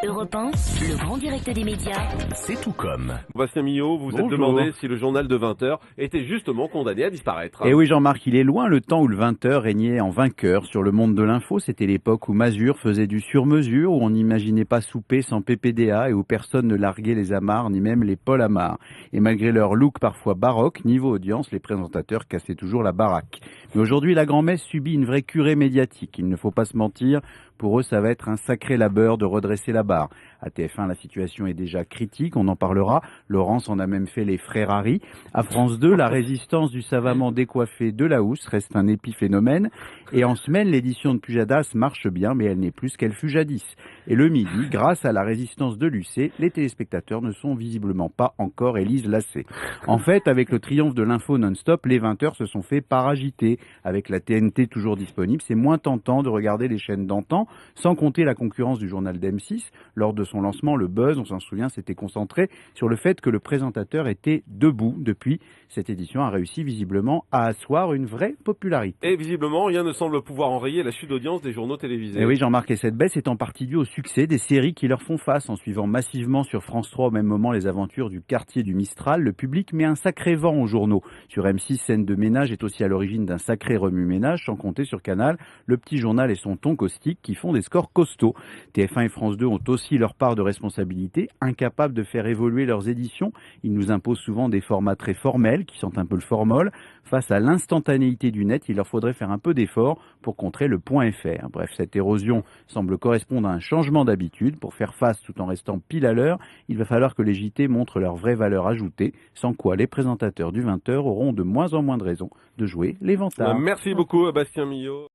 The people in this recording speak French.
Europe 1, le grand direct des médias. C'est tout comme. Bastien Millot, vous êtes Bonjour. demandé si le journal de 20h était justement condamné à disparaître. Et oui Jean-Marc, il est loin le temps où le 20h régnait en vainqueur sur le monde de l'info. C'était l'époque où Mazur faisait du sur-mesure, où on n'imaginait pas souper sans PPDA et où personne ne larguait les amarres ni même les Paul Amarres. Et malgré leur look parfois baroque, niveau audience, les présentateurs cassaient toujours la baraque. Mais aujourd'hui, la grand-messe subit une vraie curée médiatique. Il ne faut pas se mentir, pour eux, ça va être un sacré labeur de redresser la barre. À TF1, la situation est déjà critique, on en parlera. Laurence en a même fait les frères Harry. À France 2, la résistance du savamment décoiffé de la housse reste un épiphénomène. Et en semaine, l'édition de Pujadas marche bien, mais elle n'est plus ce qu'elle fut jadis. Et le midi, grâce à la résistance de Lucé, les téléspectateurs ne sont visiblement pas encore Élise Lassé. En fait, avec le triomphe de l'info non-stop, les 20h se sont fait paragiter. Avec la TNT toujours disponible, c'est moins tentant de regarder les chaînes d'antan, sans compter la concurrence du journal d'M6. Lors de son lancement, le buzz, on s'en souvient, s'était concentré sur le fait que le présentateur était debout. Depuis, cette édition a réussi visiblement à asseoir une vraie popularité. Et visiblement, rien ne semble pouvoir enrayer la chute d'audience des journaux télévisés. Et oui, Jean-Marc, et cette baisse est en partie due au succès des séries qui leur font face. En suivant massivement sur France 3 au même moment les aventures du quartier du Mistral, le public met un sacré vent aux journaux. Sur M6, Scène de ménage est aussi à l'origine d'un sacré remue-ménage, sans compter sur Canal, le petit journal et son ton caustique qui font des scores costauds. TF1 et France 2 ont aussi leur part de responsabilité, incapables de faire évoluer leurs éditions. Ils nous imposent souvent des formats très formels qui sentent un peu le formol. Face à l'instantanéité du net, il leur faudrait faire un peu d'effort pour contrer le point .fr. Bref, cette érosion semble correspondre à un changement d'habitude. Pour faire face tout en restant pile à l'heure, il va falloir que les JT montrent leur vraie valeur ajoutée, sans quoi les présentateurs du 20h auront de moins en moins de raisons de jouer les vantards. Merci beaucoup, Bastien Millot.